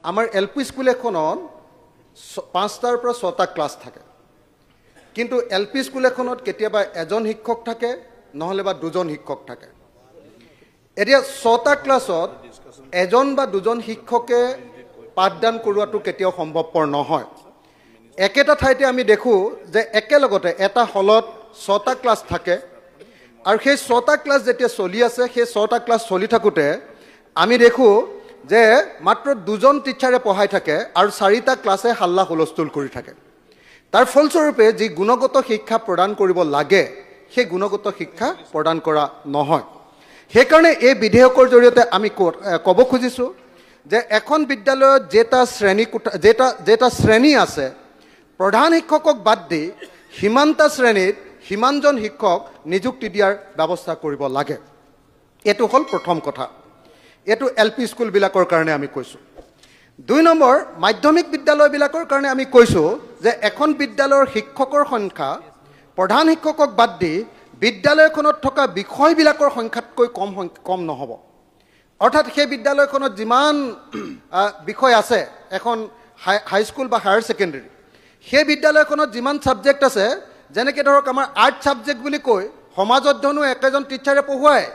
আমাৰ LP school এখনত 5টাৰ পৰা 6টা ক্লাছ থাকে, কিন্তু এলপি স্কুল এখনত কেতিয়াবা এজন শিক্ষক থাকে নহলে বা দুজন শিক্ষক থাকে। এতিয়া 6টা ক্লাছত এজন বা দুজন শিক্ষকে পাঠদান কৰোৱাটো কেতিয়াও সম্ভৱপৰ নহয়। একেটা ঠাইতে আমি দেখো যে একেলগতে এটা হলত 6টা ক্লাছ থাকে, আৰু সেই 6টা ক্লাছ যেতিয়া চলি আছে, সেই 6টা ক্লাছ চলি থাকোঁতে আমি দেখো যে মাত্ৰ দুজন টিচাৰে পঢ়াই থাকে আৰু 4টা ক্লাছে হাল্লা হুলস্থুল কৰি থাকে। তাৰ ফলস্বৰূপে যি গুণগত শিক্ষা প্ৰদান কৰিব লাগে সেই গুণগত শিক্ষা প্ৰদান কৰা নহয়। সেইকাৰণে এই বিধেয়কৰ জৰিয়তে আমি ক'ব খুজিছোঁ যে এখন বিদ্যালয়ত যেটা শ্ৰেণী আছে, প্ৰধান শিক্ষকক বাদ দি সীমান্ত শ্ৰেণীত সিমানজন শিক্ষক নিযুক্তি দিয়াৰ ব্যৱস্থা কৰিব লাগে। এইটো হ'ল প্ৰথম কথা। এইটো এলপি স্কুলবিলাকৰ কাৰণে আমি কৈছোঁ। 2 নম্বৰ, মাধ্যমিক বিদ্যালয়বিলাকৰ কাৰণে আমি কৈছোঁ যে এখন বিদ্যালয়ৰ শিক্ষকৰ সংখ্যা প্ৰধান শিক্ষকক বাদ দি বিদ্যালয়খনত থকা বিষয়বিলাকৰ সংখ্যাতকৈ কম নহ'ব। অৰ্থাৎ সেই বিদ্যালয়খনত যিমান বিষয় আছে, এখন হাইস্কুল বা হায়াৰ ছেকেণ্ডেৰী, সেই বিদ্যালয়খনত যিমান ছাবজেক্ট আছে, যেনেকৈ ধৰক আমাৰ আৰ্ট ছাবজেক্ট বুলি কৈ সমাজ অধ্যয়নো একেজন টিচাৰে পঢ়ুৱায়,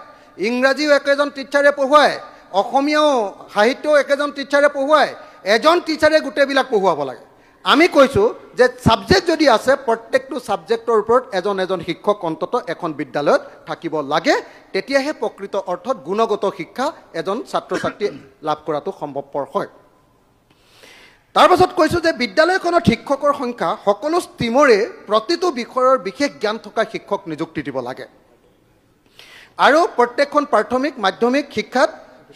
ইংৰাজীও একেজন টিচাৰে পঢ়ুৱায়, অসমীয়াও সাহিত্যও একেজন টিচাৰে পঢ়ুৱায়, এজন টিচাৰে গোটেইবিলাক পঢ়ুৱাব লাগে। আমি কৈছোঁ যে ছাবজেক্ট যদি আছে, প্ৰত্যেকটো ছাবজেক্টৰ ওপৰত এজন শিক্ষক অন্ততঃ এখন বিদ্যালয়ত থাকিব লাগে। তেতিয়াহে প্ৰকৃত অৰ্থত গুণগত শিক্ষা এজন ছাত্ৰ ছাত্ৰীয়ে লাভ কৰাটো সম্ভৱপৰ হয়। তাৰ পাছত কৈছোঁ যে বিদ্যালয়খনত শিক্ষকৰ সংখ্যা সকলো ষ্ট্ৰীমৰে প্ৰতিটো বিষয়ৰ বিশেষ জ্ঞান থকা শিক্ষক নিযুক্তি দিব লাগে। আৰু প্ৰত্যেকখন প্ৰাথমিক মাধ্যমিক শিক্ষাত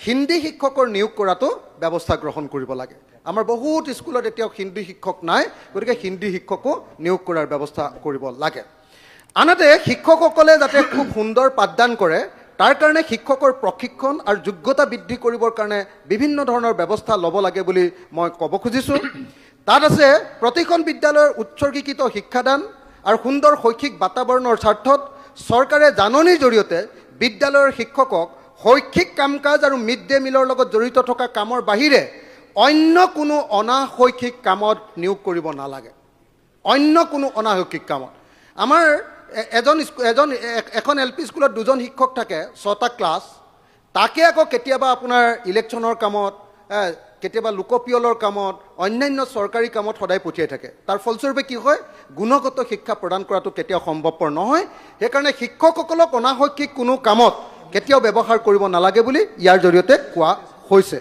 হিন্দী শিক্ষকৰ নিয়োগ কৰাটো ব্যৱস্থা গ্ৰহণ কৰিব লাগে। আমাৰ বহুত স্কুলত এতিয়াও হিন্দী শিক্ষক নাই, গতিকে হিন্দী শিক্ষকো নিয়োগ কৰাৰ ব্যৱস্থা কৰিব লাগে। আনহাতে শিক্ষকসকলে যাতে খুব সুন্দৰ পাঠদান কৰে, তাৰ কাৰণে শিক্ষকৰ প্ৰশিক্ষণ আৰু যোগ্যতা বৃদ্ধি কৰিবৰ কাৰণে বিভিন্ন ধৰণৰ ব্যৱস্থা ল'ব লাগে বুলি মই ক'ব খুজিছোঁ। তাত আছে প্ৰতিখন বিদ্যালয়ৰ উৎসৰ্গীকৃত শিক্ষাদান আৰু সুন্দৰ শৈক্ষিক বাতাবৰণৰ স্বাৰ্থত চৰকাৰে জাননীৰ জৰিয়তে বিদ্যালয়ৰ শিক্ষকক শৈক্ষিক কাম কাজ আৰু মিড ডে মিলৰ লগত জড়িত থকা কামৰ বাহিৰে অন্য কোনো অনাশৈক্ষিক কামত নিয়োগ কৰিব নালাগে। অন্য কোনো অনাশৈক্ষিক কামত। আমাৰ এখন এল পি স্কুলত দুজন শিক্ষক থাকে, 6টা ক্লাছ, তাকে আকৌ কেতিয়াবা আপোনাৰ ইলেকশ্যনৰ কামত, কেতিয়াবা লোকপিয়লৰ কামত, অন্যান্য চৰকাৰী কামত সদায় পঠিয়াই থাকে। তাৰ ফলস্বৰূপে কি হয়, গুণগত শিক্ষা প্ৰদান কৰাটো কেতিয়াও সম্ভৱপৰ নহয়। সেইকাৰণে শিক্ষকসকলক অনাশৈক্ষিক কোনো কামত কেতিয়াও ব্যৱহাৰ কৰিব নালাগে বুলি ইয়াৰ জৰিয়তে কোৱা হৈছে।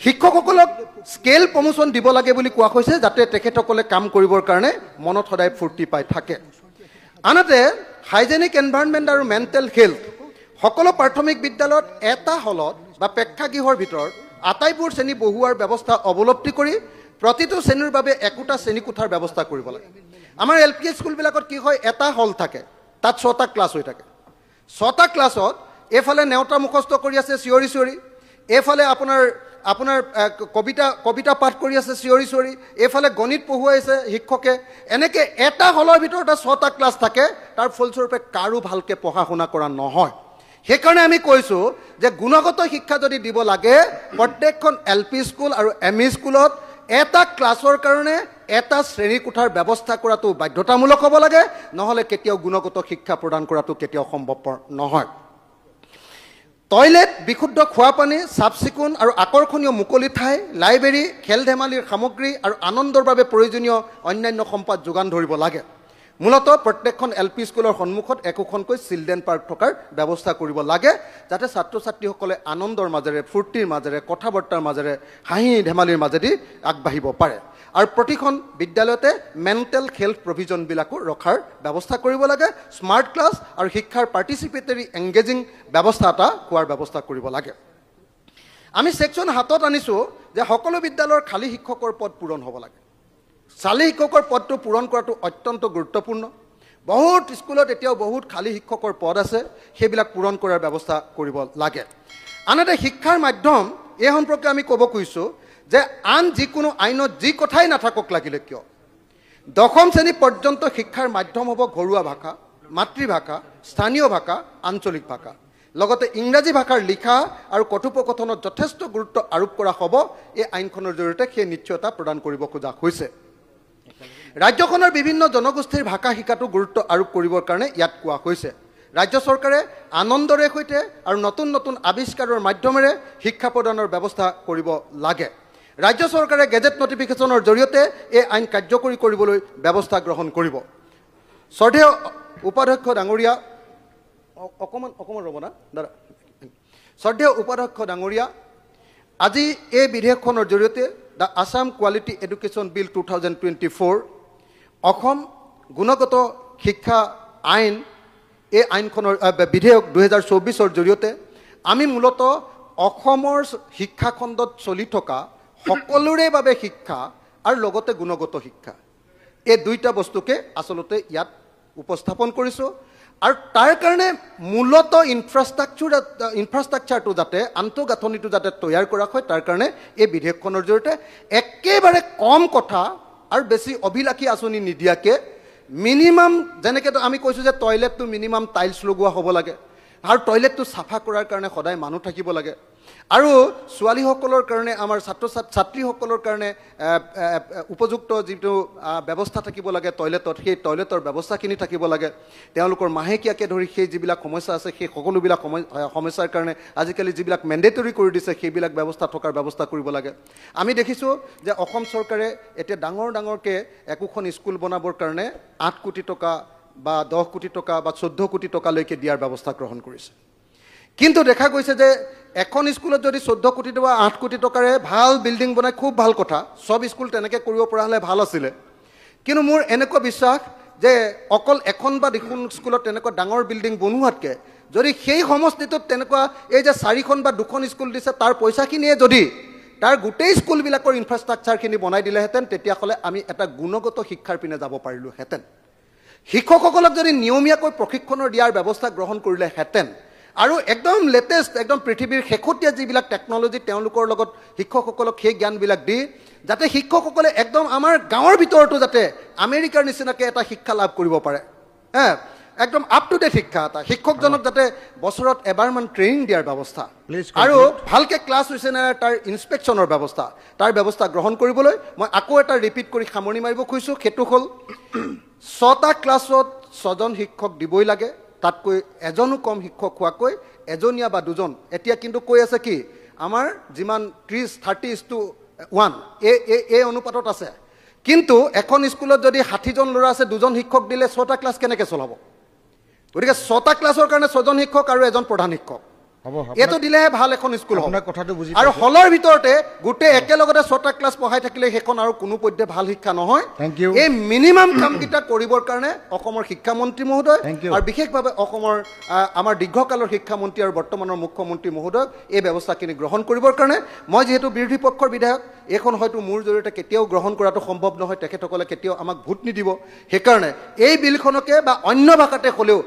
শিক্ষকসকলক স্কেল প্ৰমোশ্যন দিব লাগে বুলি কোৱা হৈছে, যাতে তেখেতসকলে কাম কৰিবৰ কাৰণে মনত সদায় ফূৰ্তি পাই থাকে। আনহাতে হাইজেনিক এনভাইৰনমেণ্ট আৰু মেণ্টেল হেল্থ সকলো প্ৰাথমিক বিদ্যালয়ত এটা হলত বা প্ৰেক্ষাগৃহৰ ভিতৰত আটাইবোৰ শ্ৰেণী বহুৱাৰ ব্যৱস্থা অৱলম্বি কৰি প্ৰতিটো শ্ৰেণীৰ বাবে একোটা শ্ৰেণীকোঠাৰ ব্যৱস্থা কৰিব লাগে। আমাৰ এল পি স্কুলবিলাকত কি হয়, এটা হল থাকে, তাত 6টা ক্লাছ হৈ থাকে। 6টা ক্লাছত এইফালে নেওতা মুখস্থ কৰি আছে চিঞৰি চিঞৰি, এইফালে আপোনাৰ কবিতা পাঠ কৰি আছে চিঞৰি চিঞৰি, এইফালে গণিত পঢ়ুৱাইছে শিক্ষকে। এনেকৈ এটা হলৰ ভিতৰত 6টা ক্লাছ থাকে, তাৰ ফলস্বৰূপে কাৰো ভালকৈ পঢ়া শুনা কৰা নহয়। সেইকাৰণে আমি কৈছোঁ যে গুণগত শিক্ষা যদি দিব লাগে, প্ৰত্যেকখন এল পি স্কুল আৰু এম ই স্কুলত এটা ক্লাছৰ কাৰণে এটা শ্ৰেণীকোঠাৰ ব্যৱস্থা কৰাটো বাধ্যতামূলক হ'ব লাগে, নহ'লে কেতিয়াও গুণগত শিক্ষা প্ৰদান কৰাটো কেতিয়াও সম্ভৱপৰ নহয়। টয়লেট, বিশুদ্ধ খোৱা পানী, চাফ চিকুণ আৰু আকৰ্ষণীয় মুকলি ঠাই, লাইব্ৰেৰী, খেল ধেমালিৰ সামগ্ৰী আৰু আনন্দৰ বাবে প্ৰয়োজনীয় অন্যান্য সম্পদ যোগান ধৰিব লাগে। মূলতঃ প্ৰত্যেকখন এল পি স্কুলৰ সন্মুখত একোখনকৈ চিলড্ৰেন পাৰ্ক থকাৰ ব্যৱস্থা কৰিব লাগে, যাতে ছাত্ৰ ছাত্ৰীসকলে আনন্দৰ মাজেৰে, ফূৰ্তিৰ মাজেৰে, কথা বৰ্তাৰ মাজেৰে, হাঁহি ধেমালিৰ মাজেদি আগবাঢ়িব পাৰে। আৰু প্ৰতিখন বিদ্যালয়তে মেণ্টেল হেল্থ প্ৰভিজনবিলাকো ৰখাৰ ব্যৱস্থা কৰিব লাগে। স্মাৰ্ট ক্লাছ আৰু শিক্ষাৰ পাৰ্টিচিপেটৰী এংগেজিং ব্যৱস্থা এটা হোৱাৰ ব্যৱস্থা কৰিব লাগে। আমি ছেকশ্যন 7ত আনিছোঁ যে সকলো বিদ্যালয়ৰ খালী শিক্ষকৰ পদ পূৰণ হ'ব লাগে। খালী শিক্ষকৰ পদটো পূৰণ কৰাটো অত্যন্ত গুৰুত্বপূৰ্ণ। বহুত স্কুলত এতিয়াও বহুত খালী শিক্ষকৰ পদ আছে, সেইবিলাক পূৰণ কৰাৰ ব্যৱস্থা কৰিব লাগে। আনহাতে শিক্ষাৰ মাধ্যম, এই সম্পৰ্কে আমি ক'ব খুজিছোঁ যে আন যিকোনো আইনত যি কথাই নাথাকক লাগিলে কিয়, 10ম শ্ৰেণী পৰ্যন্ত শিক্ষাৰ মাধ্যম হ'ব ঘৰুৱা ভাষা, মাতৃভাষা, স্থানীয় ভাষা, আঞ্চলিক ভাষা। লগতে ইংৰাজী ভাষাৰ লিখা আৰু কথোপকথনত যথেষ্ট গুৰুত্ব আৰোপ কৰা হ'ব এই আইনখনৰ জৰিয়তে সেই নিশ্চয়তা প্ৰদান কৰিব খোজা হৈছে ৰাজ্যখনৰ বিভিন্ন জনগোষ্ঠীৰ ভাষা শিকাটো গুৰুত্ব আৰোপ কৰিবৰ কাৰণে ইয়াত কোৱা হৈছে ৰাজ্য চৰকাৰে আনন্দৰে সৈতে আৰু নতুন নতুন আৱিষ্কাৰৰ মাধ্যমেৰে শিক্ষা প্ৰদানৰ ব্যৱস্থা কৰিব লাগে ৰাজ্য চৰকাৰে গেজেট নটিফিকেশ্যনৰ জৰিয়তে এই আইন কাৰ্যকৰী কৰিবলৈ ব্যৱস্থা গ্ৰহণ কৰিব শ্ৰদ্ধেয় উপাধ্যক্ষ ডাঙৰীয়া অকমান ৰ'ব না দাদা শ্ৰদ্ধেয় উপাধ্যক্ষ ডাঙৰীয়া আজি এই বিধেয়কখনৰ জৰিয়তে দ্য আছাম কোৱালিটি এডুকেশ্যন বিল 2024 অসম গুণগত শিক্ষা আইন এই আইনখনৰ বিধেয়ক 2024ৰ জৰিয়তে আমি মূলতঃ অসমৰ শিক্ষাখণ্ডত চলি থকা সকলোৰে বাবে শিক্ষা আৰু লগতে গুণগত শিক্ষা এই দুইটা বস্তুকে আচলতে ইয়াত উপস্থাপন কৰিছোঁ আৰু তাৰ কাৰণে মূলতঃ ইনফ্ৰাষ্ট্ৰাকচাৰটো যাতে আন্তঃগাঁথনিটো যাতে তৈয়াৰ কৰা হয় তাৰ কাৰণে এই বিধেয়কখনৰ জৰিয়তে একেবাৰে কম কথা আৰু বেছি অভিলাষী আঁচনি নিদিয়াকৈ মিনিমাম যেনেকৈ আমি কৈছোঁ যে টয়লেটটো মিনিমাম টাইলছ লগোৱা হ'ব লাগে আৰু টয়লেটটো চাফা কৰাৰ কাৰণে সদায় মানুহ থাকিব লাগে আৰু ছোৱালীসকলৰ কাৰণে আমাৰ ছাত্ৰীসকলৰ কাৰণে উপযুক্ত যিটো ব্যৱস্থা থাকিব লাগে টয়লেটত সেই টয়লেটৰ ব্যৱস্থাখিনি থাকিব লাগে তেওঁলোকৰ মাহেকীয়াকৈ ধৰি সেই যিবিলাক সমস্যা আছে সেই সকলোবিলাক সমস্যাৰ কাৰণে আজিকালি যিবিলাক মেণ্ডেটৰী কৰি দিছে সেইবিলাক ব্যৱস্থা থকাৰ ব্যৱস্থা কৰিব লাগে আমি দেখিছোঁ যে অসম চৰকাৰে এতিয়া ডাঙৰকৈ একোখন স্কুল বনাবৰ কাৰণে 8 কোটি টকা বা 10 কোটি টকা বা 14 কোটি টকালৈকে দিয়াৰ ব্যৱস্থা গ্ৰহণ কৰিছে কিন্তু দেখা গৈছে যে এখন স্কুলত যদি 14 কোটি বা 8 কোটি টকাৰে ভাল বিল্ডিং বনাই খুব ভাল কথা সব স্কুল তেনেকৈ কৰিব পৰা হ'লে ভাল আছিলে কিন্তু মোৰ এনেকুৱা বিশ্বাস যে অকল এখন বা দুখন স্কুলত তেনেকুৱা ডাঙৰ বিল্ডিং বনোৱাতকৈ যদি সেই সমষ্টিটোত তেনেকুৱা এই যে 4খন বা 2খন স্কুল দিছে তাৰ পইচাখিনিয়ে যদি তাৰ গোটেই স্কুলবিলাকৰ ইনফ্ৰাষ্ট্ৰাকচাৰখিনি বনাই দিলেহেঁতেন তেতিয়াহ'লে আমি এটা গুণগত শিক্ষাৰ পিনে যাব পাৰিলোহেঁতেন শিক্ষকসকলক যদি নিয়মীয়াকৈ প্ৰশিক্ষণৰ দিয়াৰ ব্যৱস্থা গ্ৰহণ কৰিলেহেঁতেন আৰু একদম লেটেষ্ট একদম পৃথিৱীৰ শেহতীয়া যিবিলাক টেকন'লজি তেওঁলোকৰ লগত শিক্ষকসকলক সেই জ্ঞানবিলাক দি যাতে শিক্ষকসকলে একদম আমাৰ গাঁৱৰ ভিতৰতো যাতে আমেৰিকাৰ নিচিনাকৈ এটা শিক্ষা লাভ কৰিব পাৰে একদম আপ টু ডেট শিক্ষা এটা শিক্ষকজনক যাতে বছৰত এবাৰমান ট্ৰেইনিং দিয়াৰ ব্যৱস্থা আৰু ভালকৈ ক্লাছ হৈছে নে তাৰ ইনস্পেকশ্যনৰ ব্যৱস্থা তাৰ ব্যৱস্থা গ্ৰহণ কৰিবলৈ মই আকৌ এটা ৰিপিট কৰি সামৰণি মাৰিব খুজিছোঁ সেইটো হ'ল 6টা ক্লাছত 6জন শিক্ষক দিবই লাগে তাতকৈ এজনো কম শিক্ষক হোৱাকৈ এজনীয়া বা দুজন এতিয়া কিন্তু কৈ আছে কি আমাৰ যিমান 30:1 এই অনুপাতত আছে কিন্তু এখন স্কুলত যদি 60জন ল'ৰা আছে দুজন শিক্ষক দিলে 6টা ক্লাছ কেনেকৈ চলাব গতিকে 6টা ক্লাছৰ কাৰণে 6জন শিক্ষক আৰু এজন প্ৰধান শিক্ষক এইটো দিলেহে ভাল এখন স্কুল হ'ব আৰু হলৰ ভিতৰতে গোটেই একেলগতে 6টা ক্লাছ পঢ়াই থাকিলে সেইখন আৰু কোনো পধ্যে ভাল শিক্ষা নহয় এই মিনিমাম কামকেইটা কৰিবৰ কাৰণে অসমৰ শিক্ষামন্ত্ৰী মহোদয় আৰু বিশেষভাৱে অসমৰ আমাৰ দীৰ্ঘকালৰ শিক্ষামন্ত্ৰী আৰু বৰ্তমানৰ মুখ্যমন্ত্ৰী মহোদয়ক এই ব্যৱস্থাখিনি গ্ৰহণ কৰিবৰ কাৰণে মই যিহেতু বিৰোধী পক্ষৰ বিধায়ক এইখন হয়তো মোৰ জৰিয়তে কেতিয়াও গ্ৰহণ কৰাটো সম্ভৱ নহয় তেখেতসকলে কেতিয়াও আমাক ভোট নিদিব সেইকাৰণে এই বিলখনকে বা অন্য ভাষাতে হ'লেও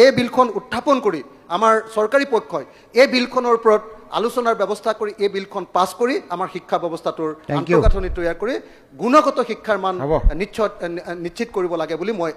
এই বিলখন উত্থাপন কৰি আমাৰ চৰকাৰী পক্ষই এই বিলখনৰ ওপৰত আলোচনাৰ ব্যৱস্থা কৰি এই বিলখন পাছ কৰি আমাৰ শিক্ষা ব্যৱস্থাটোৰ আন্তঃগাঁথনি তৈয়াৰ কৰি গুণগত শিক্ষাৰ মান নিশ্চিত কৰিব লাগে বুলি মই